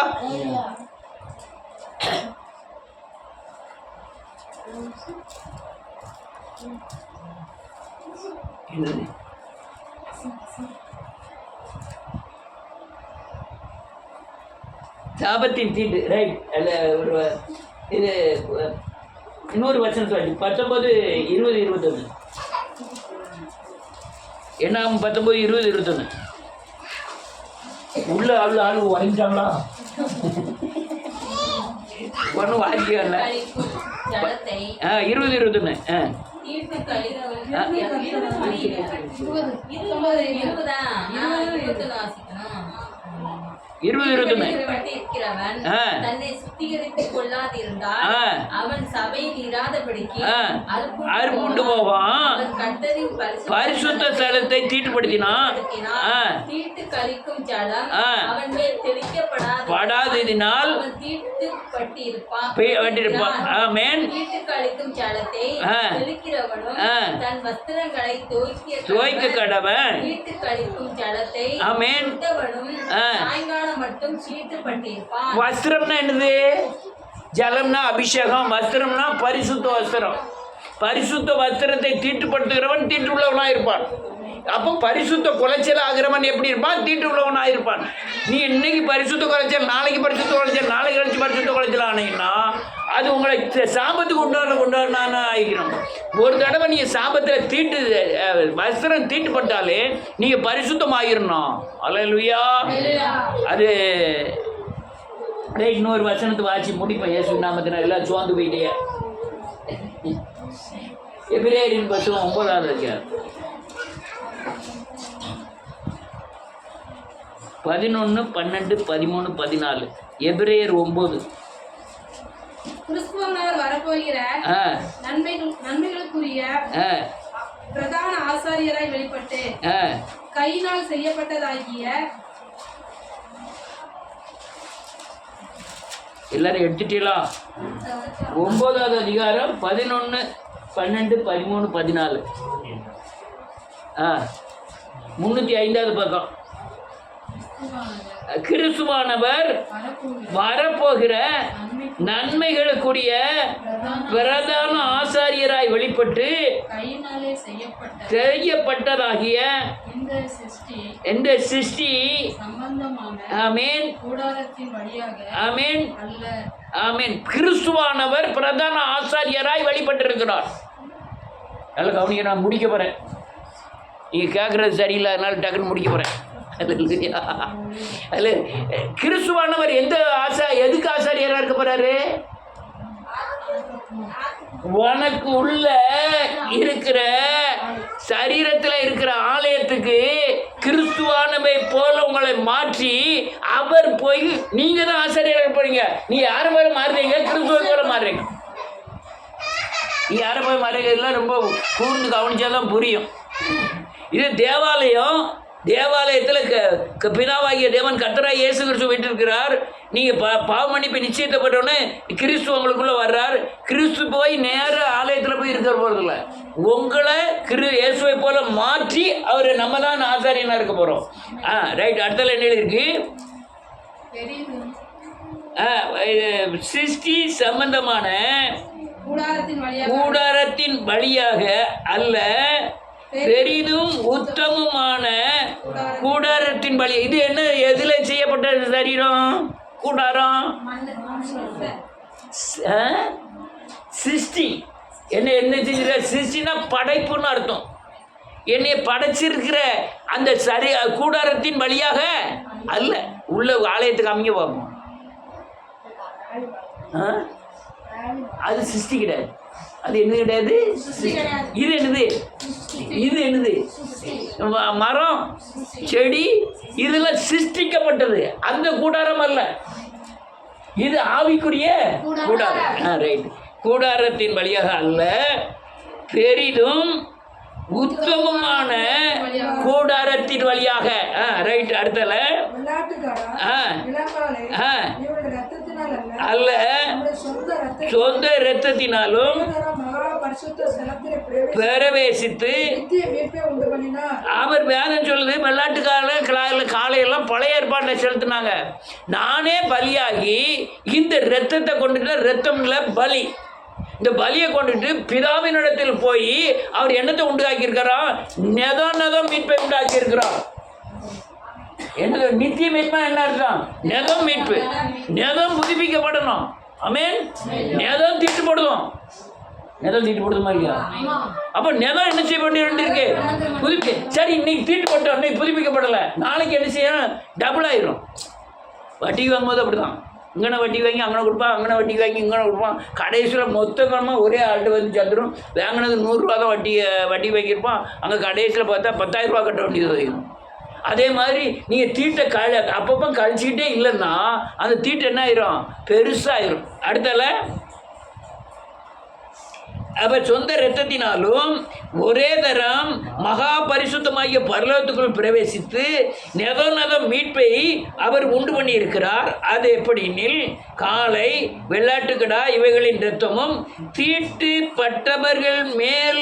என்னது? சாபத்தின் தீட்டு. ரைட். இது இன்னொரு வசனம் சொல்லி 19 20 21. என்ன 19 20 21 உள்ள ஆளு வாங்கிட்டாங்களா? ஒன்றும் வாங்கிக்கல. 20 21. இருக்கிறவன் தன்னை சுத்திகரித்துக் கொள்ளாதிருந்தால் அவன் சபையில் இராதபடிக்கு அறுப்புண்டு போவான். கர்த்தரின் பரிசுத்த ஸ்தலத்தை தீட்டுப்படுத்தினான். தீட்டு கழிக்கும் ஜலம் அவன் மேல் தெளிக்கப்படாததினால் அவன் தீட்டுப்பட்டிருப்பான். ஆமென். தீட்டு கழிக்கும் ஜலத்தை தெளிக்கிறவனும் தன் வஸ்திரங்களை துவைக்க கடவன். தீட்டு கழிக்கும் ஜலத்தை ஆமென். சாயங்காலம் மட்டும் தீட்டுப்பட்டிருப்பான். வஸ்திரம்னா என்னது? ஜலம்னா அபிஷேகம், வஸ்திரம்னா பரிசுத்த வஸ்திரம். பரிசுத்த வஸ்திரத்தை தீட்டுப்படுத்துகிறவன் தீட்டு உள்ளவனாக இருப்பான். அப்போ பரிசுத்த குலைச்சல் ஆகிறவன் எப்படி இருப்பான்? தீட்டு உள்ளவனாக இருப்பான். நீ இன்னைக்கு பரிசுத்த குலைச்சல், நாளைக்கு பரிசுத்த குலைச்சல், நாளைக்கு கழிச்சு பரிசுத்த குலைச்சல் ஆனீங்கன்னா அது உங்களை சாபத்துக்கு கொண்டாடுனா ஆகிக்கணும். ஒரு தடவை நீங்கள் சாபத்தில் தீட்டு வஸ்திரம் தீட்டுப்பட்டாலே நீங்கள் பரிசுத்தம் ஆகிடணும். அல்லேலூயா. அது இன்னொரு வசனத்தை வாசி முடிப்பேன். இயேசு நாமத்தினால் எல்லாம் சோர்ந்து போயிட்டே. எபிரேயரின் புத்தகம் 9வது அதிகாரம் 11, 12, 13, 14. எபிரேயர் 9. கிறிஸ்துவானவர் வரப்போகிற நன்மைகளுக்குரிய பிரதான ஆசாரியராய் வெளிப்பட்டு கையினால் செய்யப்பட்டதாகிய எல்லாரும் எடுத்துட்டீங்களா? 9வது அதிகாரம் 11, 12, 13, 14. 305வது பக்கம். கிறிஸ்துவானவர் வரப்போகிற நன்மைகளுக்குரிய பிரதான ஆசாரியராய் வெளிப்பட்டு செய்யப்பட்டதாகிய இந்த சிருஷ்டி ஆமென் ஆமென் ஆமென் கிறிஸ்துவானவர் பிரதான ஆசாரியராய் வெளிப்பட்டிருக்கிறார். நல்லா கவனிக்க, நான் முடிக்க போகிறேன். நீங்கள் கேட்குறது சரியில்லை, அதனால டக்குன்னு முடிக்க போகிறேன். அதில் கிறிஸ்துவானவர் எதுக்கு ஆசாரியராக இருக்க போகிறாரு? உனக்கு உள்ள இருக்கிற சரீரத்தில் இருக்கிற ஆலயத்துக்கு கிறிஸ்துவானவை போல உங்களை மாற்றி அவர் போய் நீங்கள் தான் ஆசாரியராக போறீங்க. நீ யாரை போல மாறுறீங்க? கிறிஸ்துவை போல மாறுறீங்க. நீ யாரை போய் மாறுறீங்க? இதெல்லாம் ரொம்ப கூர்ந்து கவனிச்சாதான் புரியும். இது தேவாலயத்தில் பிதாவாகிய தேவன் கர்த்தராகிய இயேசு கிறிஸ்து விட்டிருக்கிறார். நீங்கள் பாவ மன்னிப்பு நிச்சயத்தப்பட்டோன்னே கிறிஸ்து உங்களுக்குள்ளே வர்றார். கிறிஸ்து போய் நேர ஆலயத்தில் போய் இருக்கிற போகிறதில்ல, உங்களை இயேசுவை போல மாற்றி அவர் நம்ம தான் ஆசாரியனாக இருக்க போகிறோம். ரைட். அடுத்தல என்ன இருக்கு? சிருஷ்டி சம்பந்தமான கூடாரத்தின் வழியாக அல்ல, பெரிதும் உத்தமமான கூடாரத்தின் வழி. இது என்ன? எதுல செய்யப்பட்ட சரீரம்? கூடாரம். சிருஷ்டி என்ன செஞ்சிருக்க? சிருஷ்டினா படைப்புன்னு அர்த்தம். என்னை படைச்சிருக்கிற அந்த கூடாரத்தின் வழியாக அல்ல. உள்ள ஆலயத்துக்கு அமைக்க பார்ப்போம். அது சிருஷ்டி கிடையாது. அது என்ன கிடையாது? இது என்னது? இது என்னது? மரம், செடி, இதெல்லாம் சிருஷ்டிக்கப்பட்டது. அந்த கூடாரம் அல்ல, இது ஆவிக்குரிய கூடாரம். ரைட். கூடாரத்தின் வழியாக அல்ல, பெரிதும் உத்தமமான கூடாரத்தின் வழியாக. ரைட். அடுத்தல அல்ல, சொந்த இரத்தத்தினாலும் பிரவேசித்து அவர் வேதம் சொல்லுது. வெள்ளாட்டு காலையெல்லாம் பழைய ஏற்பாட்டில் செலுத்தினாங்க. நானே பலியாகி இந்த இரத்தத்தை கொண்டுட்டு, இரத்தம்ல பலி, இந்த பலியை கொண்டுட்டு பிதாவினிடத்தில் போய் அவர் என்னத்தை உண்டாக்கியிருக்கிறார்? நெதம் மீட்பை உண்டாக்கியிருக்கிறார். என்னது நித்திய மீட்பா? என்ன அர்த்தம்? நெதம் மீட்பு. நெதம் புதுப்பிக்கப்படணும். ஆமென். நெதம் தீட்டுப்படுதும். நெதம் தீட்டுப்படுதுமா இல்லையா? அப்போ நெதம் என்ன செய்ய வேண்டியிருக்கு? புதுப்பி. சரி, இன்னைக்கு தீட்டுப்பட்டோம், இன்னைக்கு புதுப்பிக்கப்படலை, நாளைக்கு என்ன செய்யணும்? டபுள் ஆயிரும். வட்டிக்கு வாங்கும்போது அப்படிதான். இங்கே வட்டி வாங்கி அங்கே கொடுப்பான், அங்கே வட்டி வாங்கி இங்கே கொடுப்பான். கடைசியில் மொத்தமாக ஒரே ஆள்கிட்ட வந்து சேர்ந்துடும். வாங்கினது 100 ரூபா தான் வட்டி வாங்கியிருப்பான். அங்கே கடைசியில் பார்த்தா 10,000 ரூபா கட்ட வேண்டியது வைக்கணும். அதே மாதிரி நீங்கள் தீட்டை அப்பப்போ கழிச்சிக்கிட்டே இல்லைன்னா அந்த தீட்டு என்ன ஆயிரும்? பெருசாயிரும். அடுத்தால அவர் சொந்த இரத்தத்தினாலும் ஒரே தரம் மகா பரிசுத்தமாகிய பரலோகத்துக்குள் பிரவேசித்து நெதம் மீட்பை அவர் உண்டு பண்ணி இருக்கிறார். அது எப்படினில் காளை வெள்ளாட்டுக்கடா இவைகளின் இரத்தமும் தீட்டு பட்டவர்கள் மேல்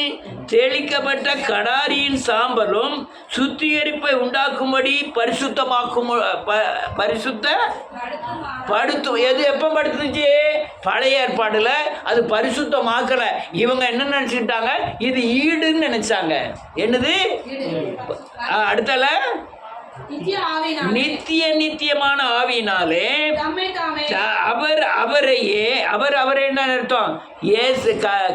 தெளிக்கப்பட்ட கடாரியின் சாம்பலும் சுத்திகரிப்பை உண்டாக்கும்படி படுத்தும். எது எப்போ படுத்துச்சு? பழைய ஏற்பாடுல அது பரிசுத்தமாக்கல. இவங்க என்ன நினைச்சுட்டாங்க? இது ஈடுன்னு நினைச்சாங்க. என்னது? அடுத்தால நித்தியமான ஆவியினாலே அவர் என்ன அர்த்தம்? இயேசு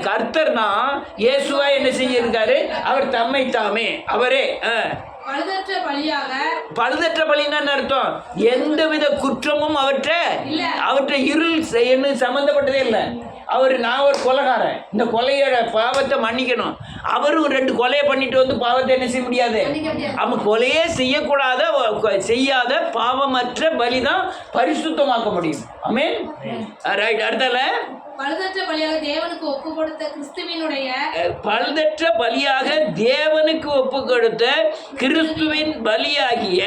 கர்த்தர் தான் இயேசுவா என்ன செஞ்சிருக்காரு? அவர் தம்மை தாமே அவரே பழுதற்ற பலின்னா அர்த்தம் எந்தவித குற்றமும் அவற்றை இருள் என்ன சம்பந்தப்பட்டதே இல்லை. நான் ஒரு கொலைகாரன், இந்த கொலையோட பாவத்தை மன்னிக்கணும். அவரும் 2 கொலையை பண்ணிட்டு வந்து பாவத்தை என்ன செய்ய முடியாது. அவன் கொலையே செய்யாத பாவமற்ற பலிதான் பரிசுத்தமாக்க முடியும். ஆமென். ரைட். அடுத்தால பழுதற்ற பலியாக தேவனுக்கு ஒப்பு கொடுத்த கிறிஸ்துவினுடைய கிறிஸ்துவின் பலியாகிய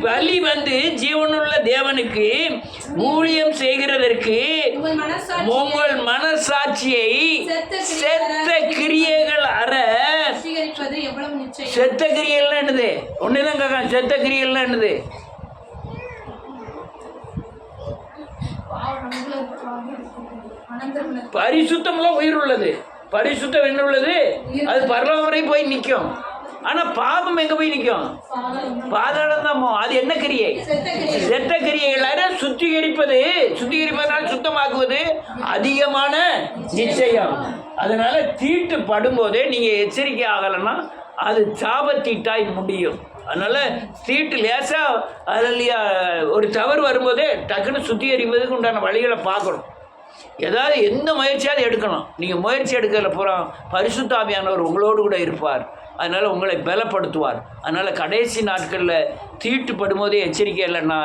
பலி ஜீவனுள்ள தேவனுக்கு ஊழியம் செய்கிறதற்கு உங்கள் மனசாட்சியை செத்த கிரியைகள் செத்த கிரியைகள் என்னது? ஒண்ணுதான் செத்த கிரியைகள் என்னது? பரிசுத்தம்ல உயிர் உள்ளது. பரிசுத்தம் என்ன உள்ளது? அது பரலோகம் வரை போய் நிற்கும். ஆனா பாவம் எங்க போய் நிற்கும்? பாதாளம் தான். அது என்ன கிரியை? செத்த கிரியைகளை சுத்திகரிப்பதனால் சுத்தமாக்குவது அதிகமான நிச்சயம். அதனால தீட்டு படும்போதே நீங்க எச்சரிக்கை ஆகலைன்னா அது சாபத்தீட்டாய் முடியும். அதனால தீட்டு லேசா இல்லையா ஒரு தவறு வரும்போதே டக்குன்னு சுத்திகரிப்பதுக்கு உண்டான வழிகளை பார்க்கணும். ஏதாவது எந்த முயற்சியாவது எடுக்கணும். நீங்கள் முயற்சி எடுக்கிறதுல பூரா பரிசுத்த ஆவியானவர் உங்களோடு கூட இருப்பார். அதனால் உங்களை பலப்படுத்துவார். அதனால் கடைசி நாட்களில் தீட்டு படும்போதே எச்சரிக்கை இல்லைன்னா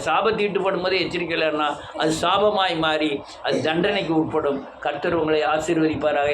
சாபத்தீட்டு படும்போதே எச்சரிக்கை இல்லைன்னா அது சாபமாய் மாறி அது தண்டனைக்கு உட்படும். கர்த்தர் உங்களை ஆசீர்வதிப்பாராக.